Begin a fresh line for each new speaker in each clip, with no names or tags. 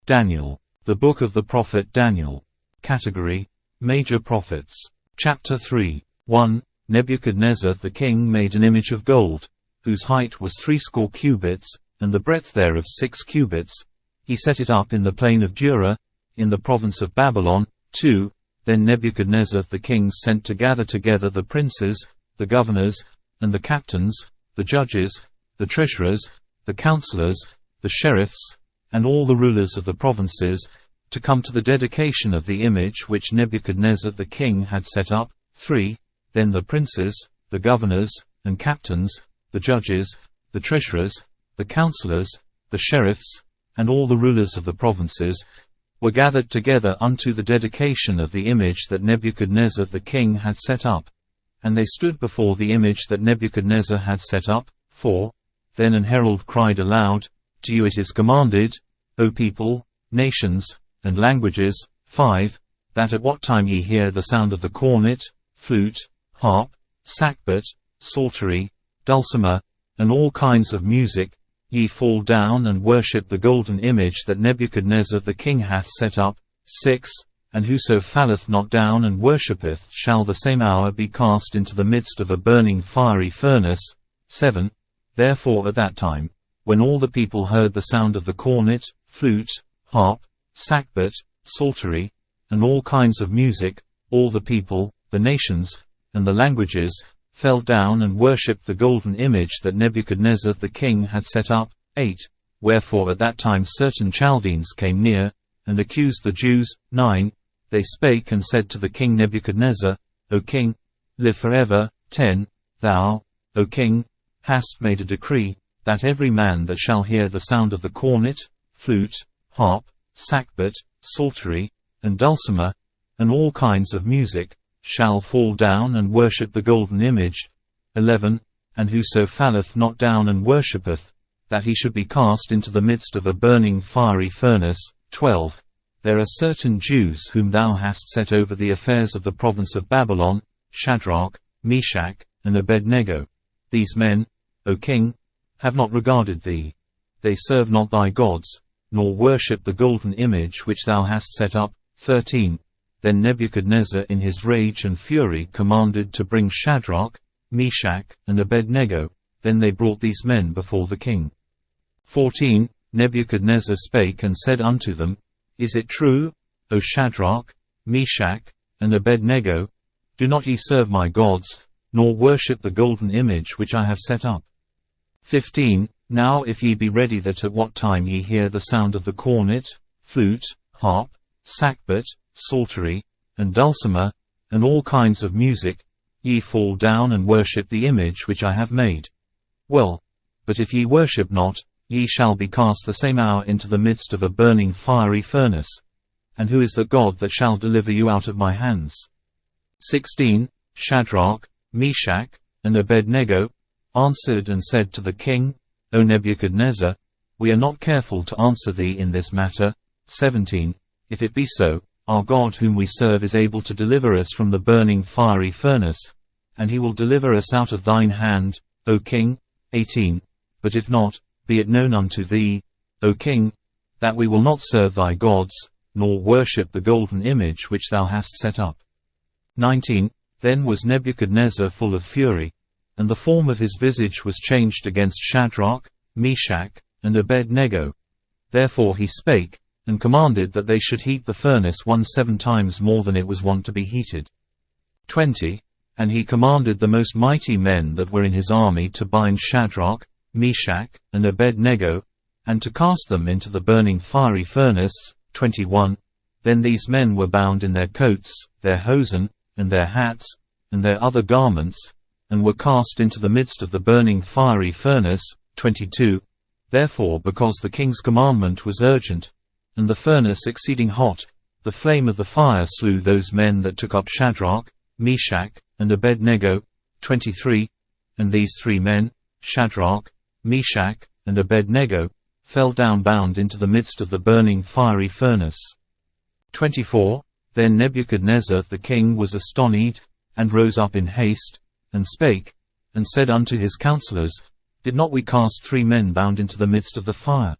Daniel. The Book of the Prophet Daniel. Category: Major Prophets. Chapter 3. 1. Nebuchadnezzar the king made an image of gold, whose height was 60 cubits, and the breadth thereof 6 cubits. He set it up in the plain of Dura, in the province of Babylon. 2. Then Nebuchadnezzar the king sent to gather together the princes, the governors, and the captains, the judges, the treasurers, the counselors, the sheriffs, and all the rulers of the provinces, to come to the dedication of the image which Nebuchadnezzar the king had set up. 3. Then the princes, the governors, and captains, the judges, the treasurers, the counselors, the sheriffs, and all the rulers of the provinces, were gathered together unto the dedication of the image that Nebuchadnezzar the king had set up. And they stood before the image that Nebuchadnezzar had set up. 4. Then an herald cried aloud, To you it is commanded, O people, nations, and languages. 5. That at what time ye hear the sound of the cornet, flute, harp, sackbut, psaltery, dulcimer, and all kinds of music, ye fall down and worship the golden image that Nebuchadnezzar the king hath set up. 6. And whoso falleth not down and worshippeth shall the same hour be cast into the midst of a burning fiery furnace. 7. Therefore at that time, when all the people heard the sound of the cornet, flute, harp, sackbut, psaltery, and all kinds of music, all the people, the nations, and the languages, fell down and worshipped the golden image that Nebuchadnezzar the king had set up. 8. Wherefore at that time certain Chaldeans came near, and accused the Jews. 9. They spake and said to the king Nebuchadnezzar, O king, live forever. 10. Thou, O king, hast made a decree, that every man that shall hear the sound of the cornet, flute, harp, sackbut, psaltery, and dulcimer, and all kinds of music, shall fall down and worship the golden image. 11. And whoso falleth not down and worshippeth, that he should be cast into the midst of a burning fiery furnace. 12. There are certain Jews whom thou hast set over the affairs of the province of Babylon, Shadrach, Meshach, and Abednego. These men, O king, have not regarded thee. They serve not thy gods, nor worship the golden image which thou hast set up. 13. Then Nebuchadnezzar in his rage and fury commanded to bring Shadrach, Meshach, and Abednego. Then they brought these men before the king. 14. Nebuchadnezzar spake and said unto them, Is it true, O Shadrach, Meshach, and Abednego? Do not ye serve my gods, nor worship the golden image which I have set up. 15. Now if ye be ready that at what time ye hear the sound of the cornet, flute, harp, sackbut, psaltery, and dulcimer, and all kinds of music, ye fall down and worship the image which I have made. Well, but if ye worship not, ye shall be cast the same hour into the midst of a burning fiery furnace. And who is the God that shall deliver you out of my hands? 16. Shadrach, Meshach, and Abednego answered and said to the king, O Nebuchadnezzar, we are not careful to answer thee in this matter. 17. If it be so, our God whom we serve is able to deliver us from the burning fiery furnace, and he will deliver us out of thine hand, O king. 18. But if not, be it known unto thee, O king, that we will not serve thy gods, nor worship the golden image which thou hast set up. 19. Then was Nebuchadnezzar full of fury, and the form of his visage was changed against Shadrach, Meshach, and Abednego. Therefore he spake, and commanded that they should heat the furnace 7 times more than it was wont to be heated. 20. And he commanded the most mighty men that were in his army to bind Shadrach, Meshach, and Abednego, and to cast them into the burning fiery furnace. 21. Then these men were bound in their coats, their hosen, and their hats, and their other garments, and were cast into the midst of the burning fiery furnace. 22. Therefore because the king's commandment was urgent, and the furnace exceeding hot, the flame of the fire slew those men that took up Shadrach, Meshach, and Abednego. 23. And these 3 men, Shadrach, Meshach, and Abednego, fell down bound into the midst of the burning fiery furnace. 24. Then Nebuchadnezzar the king was astonied, and rose up in haste, and spake, and said unto his counselors, Did not we cast 3 men bound into the midst of the fire?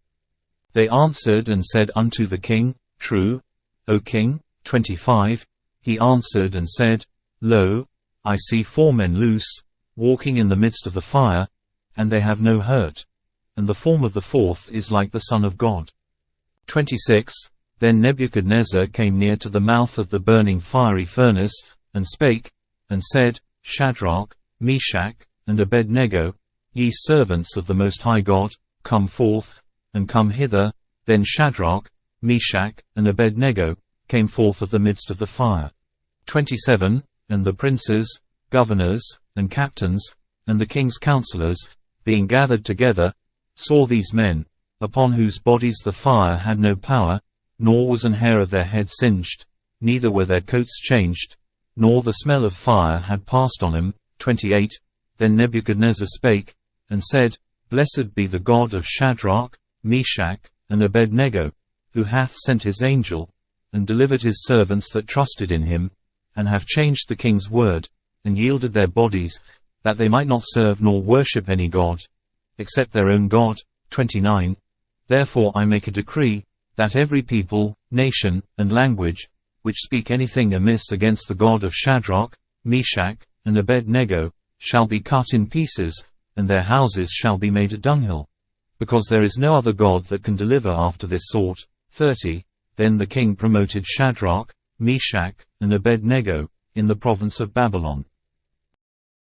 They answered and said unto the king, True, O king. 25. He answered and said, Lo, I see 4 men loose, walking in the midst of the fire, and they have no hurt, and the form of the 4th is like the Son of God. 26. Then Nebuchadnezzar came near to the mouth of the burning fiery furnace, and spake, and said, Shadrach, Meshach, and Abednego, ye servants of the Most High God, come forth, and come hither. Then Shadrach, Meshach, and Abednego came forth of the midst of the fire. 27. And the princes, governors, and captains, and the king's counselors, being gathered together, saw these men, upon whose bodies the fire had no power, nor was an hair of their head singed, neither were their coats changed, nor the smell of fire had passed on him. 28. Then Nebuchadnezzar spake, and said, Blessed be the God of Shadrach, Meshach, and Abednego, who hath sent his angel, and delivered his servants that trusted in him, and have changed the king's word, and yielded their bodies, that they might not serve nor worship any god, except their own God. 29. Therefore I make a decree, that every people, nation, and language, which speak anything amiss against the God of Shadrach, Meshach, and Abednego, shall be cut in pieces, and their houses shall be made a dunghill, because there is no other God that can deliver after this sort. 30. Then the king promoted Shadrach, Meshach, and Abednego, in the province of Babylon.